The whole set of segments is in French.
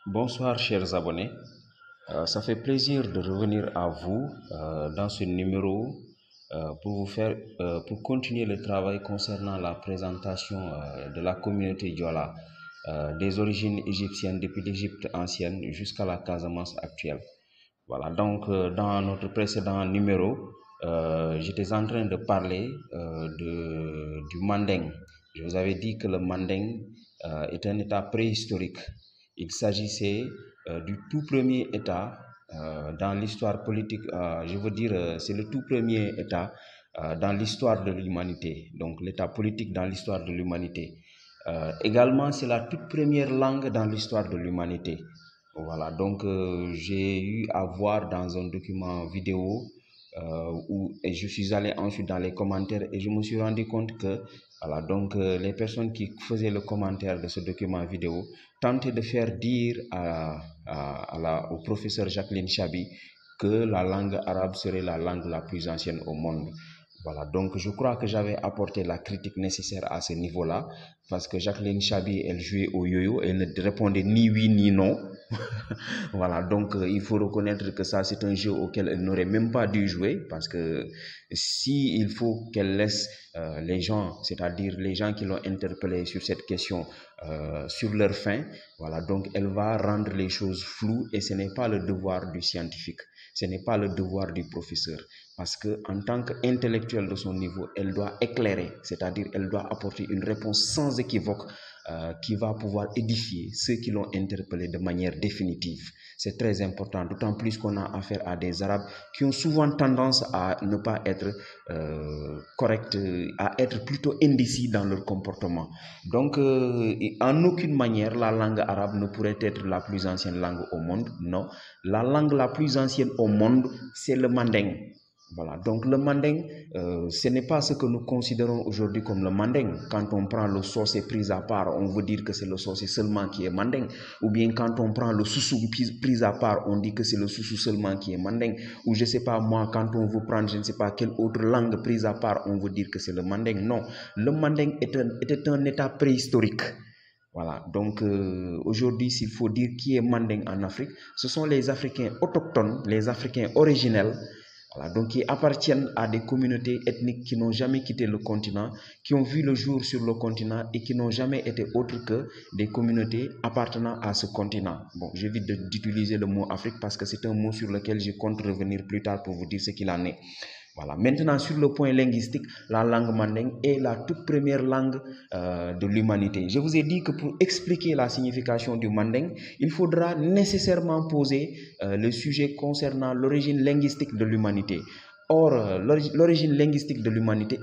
Bonsoir chers abonnés. Ça fait plaisir de revenir à vous dans ce numéro pour continuer le travail concernant la présentation de la communauté Diola, des origines égyptiennes depuis l'Égypte ancienne jusqu'à la Casamance actuelle. Voilà, donc dans notre précédent numéro, j'étais en train de parler du Manding. Je vous avais dit que le Manding est un état préhistorique. Il s'agissait du tout premier État dans l'histoire politique, je veux dire, c'est le tout premier État dans l'histoire de l'humanité, donc l'État politique dans l'histoire de l'humanité. Également, c'est la toute première langue dans l'histoire de l'humanité. Voilà, donc j'ai eu à voir dans un document vidéo et je suis allé ensuite dans les commentaires et je me suis rendu compte que voilà, donc les personnes qui faisaient le commentaire de ce document vidéo tentaient de faire dire au professeur Jacqueline Chabi que la langue arabe serait la langue la plus ancienne au monde. Voilà, donc je crois que j'avais apporté la critique nécessaire à ce niveau-là, parce que Jacqueline Chabi, elle jouait au yo-yo, elle ne répondait ni oui ni non. Voilà, donc il faut reconnaître que ça, c'est un jeu auquel elle n'aurait même pas dû jouer, parce que si il faut qu'elle laisse les gens, c'est-à-dire les gens qui l'ont interpellée sur cette question, sur leur faim, voilà, donc elle va rendre les choses floues et ce n'est pas le devoir du scientifique, ce n'est pas le devoir du professeur. Parce qu'en tant qu'intellectuelle de son niveau, elle doit éclairer, c'est-à-dire elle doit apporter une réponse sans équivoque qui va pouvoir édifier ceux qui l'ont interpellé de manière définitive. C'est très important, d'autant plus qu'on a affaire à des Arabes qui ont souvent tendance à ne pas être corrects, à être plutôt indécis dans leur comportement. Donc, en aucune manière, la langue arabe ne pourrait être la plus ancienne langue au monde. Non, la langue la plus ancienne au monde, c'est le manding. Voilà, donc le manding, ce n'est pas ce que nous considérons aujourd'hui comme le manding. Quand on prend le saucé pris à part, on veut dire que c'est le saucé seulement qui est manding. Ou bien quand on prend le soussou pris à part, on dit que c'est le soussou seulement qui est manding. Ou je ne sais pas moi, quand on veut prendre je ne sais pas quelle autre langue prise à part, on veut dire que c'est le manding. Non, le manding était un état préhistorique. Voilà, donc aujourd'hui, s'il faut dire qui est manding en Afrique, ce sont les Africains autochtones, les Africains originels, voilà, donc qui appartiennent à des communautés ethniques qui n'ont jamais quitté le continent, qui ont vu le jour sur le continent et qui n'ont jamais été autres que des communautés appartenant à ce continent. Bon, j'évite d'utiliser le mot Afrique parce que c'est un mot sur lequel je compte revenir plus tard pour vous dire ce qu'il en est. Voilà. Maintenant, sur le point linguistique, la langue manding est la toute première langue de l'humanité. Je vous ai dit que pour expliquer la signification du manding, il faudra nécessairement poser le sujet concernant l'origine linguistique de l'humanité. Or, l'origine linguistique de l'humanité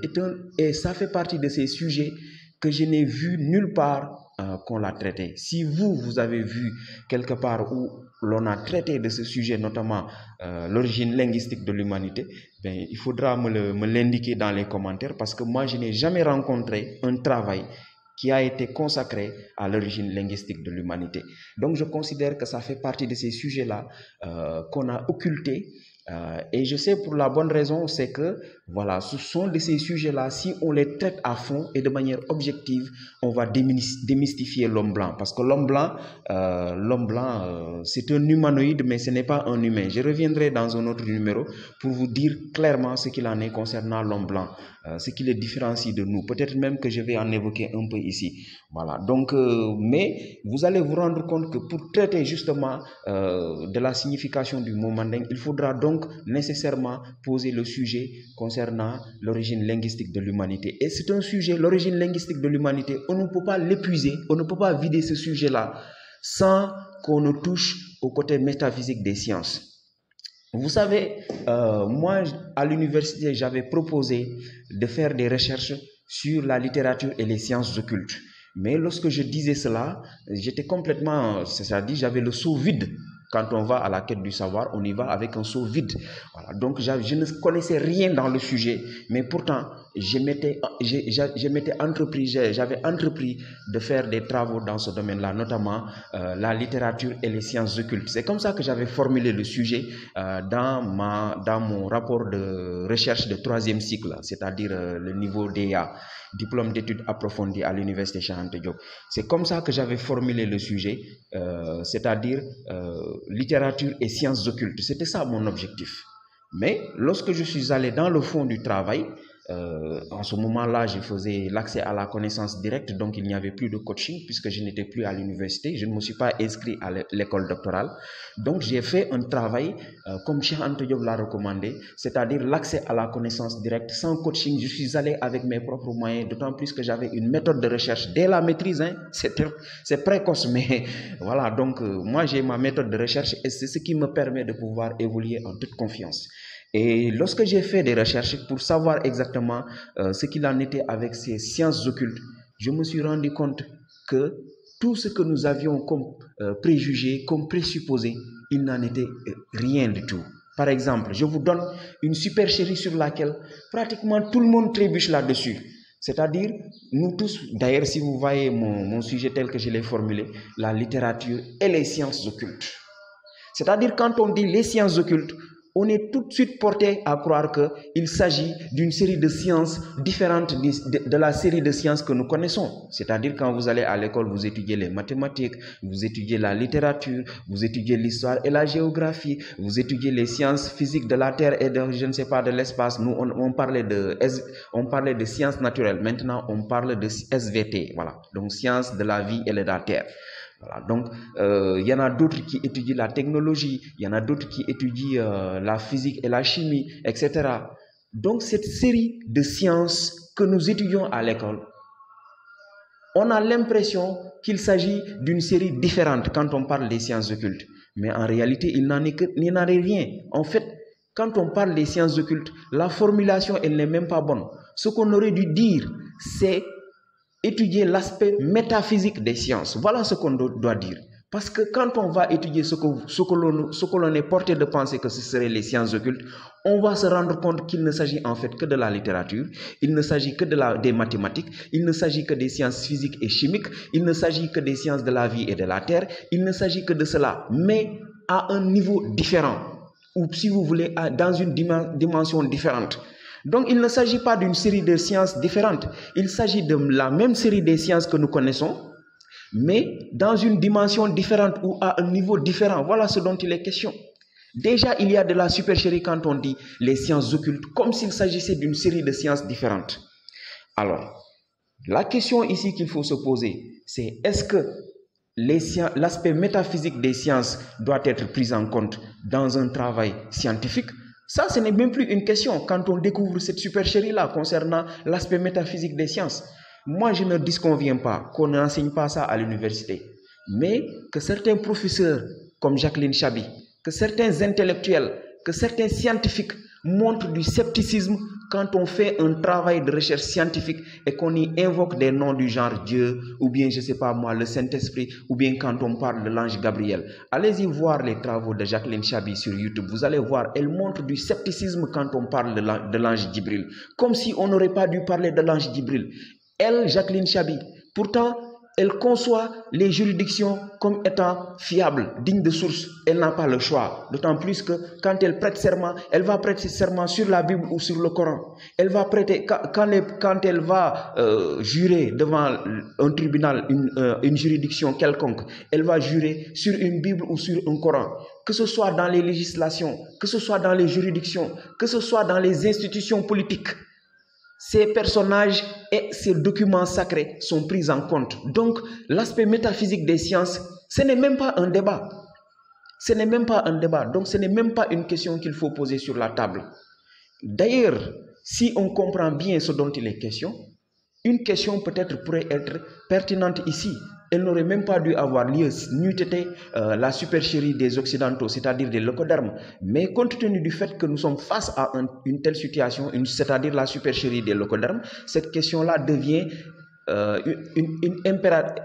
et ça fait partie de ces sujets que je n'ai vu nulle part qu'on l'a traité. Si vous avez vu quelque part où l'on a traité de ce sujet, notamment l'origine linguistique de l'humanité, ben, il faudra me l'indiquer dans les commentaires parce que moi, je n'ai jamais rencontré un travail qui a été consacré à l'origine linguistique de l'humanité. Donc, je considère que ça fait partie de ces sujets-là qu'on a occultés. Et je sais pour la bonne raison, c'est que voilà, ce sont de ces sujets-là, si on les traite à fond et de manière objective, on va démystifier l'homme blanc. Parce que l'homme blanc, c'est un humanoïde, mais ce n'est pas un humain. Je reviendrai dans un autre numéro pour vous dire clairement ce qu'il en est concernant l'homme blanc, ce qui le différencie de nous. Peut-être même que je vais en évoquer un peu ici. Voilà. Donc, mais vous allez vous rendre compte que pour traiter justement de la signification du mot manding, il faudra donc nécessairement poser le sujet concernant l'origine linguistique de l'humanité. Et c'est un sujet, l'origine linguistique de l'humanité, on ne peut pas l'épuiser, on ne peut pas vider ce sujet-là sans qu'on ne touche au côté métaphysique des sciences. Vous savez, moi, à l'université, j'avais proposé de faire des recherches sur la littérature et les sciences occultes. Mais lorsque je disais cela, j'étais complètement, c'est-à-dire j'avais le seau vide. Quand on va à la quête du savoir, on y va avec un seau vide. Voilà. Donc, je ne connaissais rien dans le sujet, mais pourtant, j'avais entrepris de faire des travaux dans ce domaine-là, notamment la littérature et les sciences occultes. C'est comme ça que j'avais formulé le sujet dans mon rapport de recherche de 3e cycle, c'est-à-dire le niveau DA, diplôme d'études approfondies à l'université Cheikh Anta Diop. C'est comme ça que j'avais formulé le sujet, c'est-à-dire littérature et sciences occultes. C'était ça mon objectif. Mais lorsque je suis allé dans le fond du travail, en ce moment-là, je faisais l'accès à la connaissance directe, donc il n'y avait plus de coaching puisque je n'étais plus à l'université, je ne me suis pas inscrit à l'école doctorale. Donc j'ai fait un travail comme Cheikh Anta Diop l'a recommandé, c'est-à-dire l'accès à la connaissance directe sans coaching. Je suis allé avec mes propres moyens, d'autant plus que j'avais une méthode de recherche dès la maîtrise, hein. C'est précoce, mais voilà, donc moi j'ai ma méthode de recherche et c'est ce qui me permet de pouvoir évoluer en toute confiance. Et lorsque j'ai fait des recherches pour savoir exactement ce qu'il en était avec ces sciences occultes, je me suis rendu compte que tout ce que nous avions comme préjugé, comme présupposé, il n'en était rien du tout. Par exemple, je vous donne une supercherie sur laquelle pratiquement tout le monde trébuche là-dessus. C'est-à-dire, nous tous, d'ailleurs, si vous voyez mon sujet tel que je l'ai formulé, la littérature et les sciences occultes. C'est-à-dire, quand on dit les sciences occultes, on est tout de suite porté à croire qu'il s'agit d'une série de sciences différentes de la série de sciences que nous connaissons. C'est-à-dire quand vous allez à l'école, vous étudiez les mathématiques, vous étudiez la littérature, vous étudiez l'histoire et la géographie, vous étudiez les sciences physiques de la Terre et de, je ne sais pas, de l'espace. Nous, on parlait de sciences naturelles. Maintenant, on parle de SVT. Voilà. Donc, sciences de la vie et de la Terre. Voilà, donc il y en a d'autres qui étudient la technologie, il y en a d'autres qui étudient la physique et la chimie, etc. Donc cette série de sciences que nous étudions à l'école, on a l'impression qu'il s'agit d'une série différente quand on parle des sciences occultes. Mais en réalité, il n'en est rien. En fait, quand on parle des sciences occultes, la formulation, elle n'est même pas bonne. Ce qu'on aurait dû dire, c'est étudier l'aspect métaphysique des sciences. Voilà ce qu'on doit dire. Parce que quand on va étudier ce que l'on est porté de penser que ce seraient les sciences occultes, on va se rendre compte qu'il ne s'agit en fait que de la littérature, il ne s'agit que des mathématiques, il ne s'agit que des sciences physiques et chimiques, il ne s'agit que des sciences de la vie et de la terre, il ne s'agit que de cela, mais à un niveau différent, ou si vous voulez, dans une dimension différente. Donc, il ne s'agit pas d'une série de sciences différentes. Il s'agit de la même série de sciences que nous connaissons, mais dans une dimension différente ou à un niveau différent. Voilà ce dont il est question. Déjà, il y a de la supercherie quand on dit les sciences occultes, comme s'il s'agissait d'une série de sciences différentes. Alors, la question ici qu'il faut se poser, c'est est-ce que l'aspect métaphysique des sciences doit être pris en compte dans un travail scientifique? Ça, ce n'est même plus une question quand on découvre cette supercherie-là concernant l'aspect métaphysique des sciences. Moi, je ne disconviens pas qu'on n'enseigne pas ça à l'université, mais que certains professeurs comme Jacqueline Chabi, que certains intellectuels, que certains scientifiques montrent du scepticisme quand on fait un travail de recherche scientifique et qu'on y invoque des noms du genre Dieu, ou bien, je ne sais pas moi, le Saint-Esprit, ou bien quand on parle de l'ange Gabriel. Allez-y voir les travaux de Jacqueline Chabi sur YouTube. Vous allez voir, elle montre du scepticisme quand on parle de l'ange Djibril. Comme si on n'aurait pas dû parler de l'ange Djibril. Elle, Jacqueline Chabi, pourtant, elle conçoit les juridictions comme étant fiables, dignes de source. Elle n'a pas le choix. D'autant plus que quand elle prête serment, elle va prêter serment sur la Bible ou sur le Coran. Elle va prêter, quand elle va jurer devant un tribunal, une juridiction quelconque, elle va jurer sur une Bible ou sur un Coran. Que ce soit dans les législations, que ce soit dans les juridictions, que ce soit dans les institutions politiques. Ces personnages et ces documents sacrés sont pris en compte. Donc, l'aspect métaphysique des sciences, ce n'est même pas un débat. Ce n'est même pas un débat. Donc, ce n'est même pas une question qu'il faut poser sur la table. D'ailleurs, si on comprend bien ce dont il est question, une question peut-être pourrait être pertinente ici. Elle n'aurait même pas dû avoir lieu, n'eût été la supercherie des Occidentaux, c'est-à-dire des leucodermes. Mais compte tenu du fait que nous sommes face à une telle situation, c'est-à-dire la supercherie des leucodermes, cette question-là devient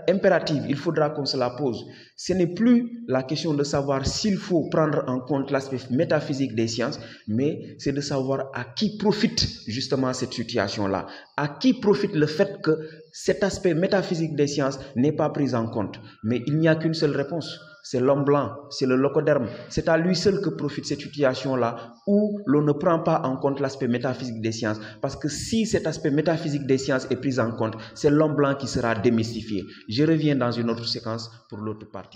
impérative. Il faudra qu'on se la pose. ce n'est plus la question de savoir s'il faut prendre en compte l'aspect métaphysique des sciences, mais c'est de savoir à qui profite justement cette situation-là, à qui profite le fait que cet aspect métaphysique des sciences n'est pas pris en compte. Mais il n'y a qu'une seule réponse, c'est l'homme blanc, c'est le locoderme, c'est à lui seul que profite cette situation-là où l'on ne prend pas en compte l'aspect métaphysique des sciences. Parce que si cet aspect métaphysique des sciences est pris en compte, c'est l'homme blanc qui sera démystifié. Je reviens dans une autre séquence pour l'autre partie.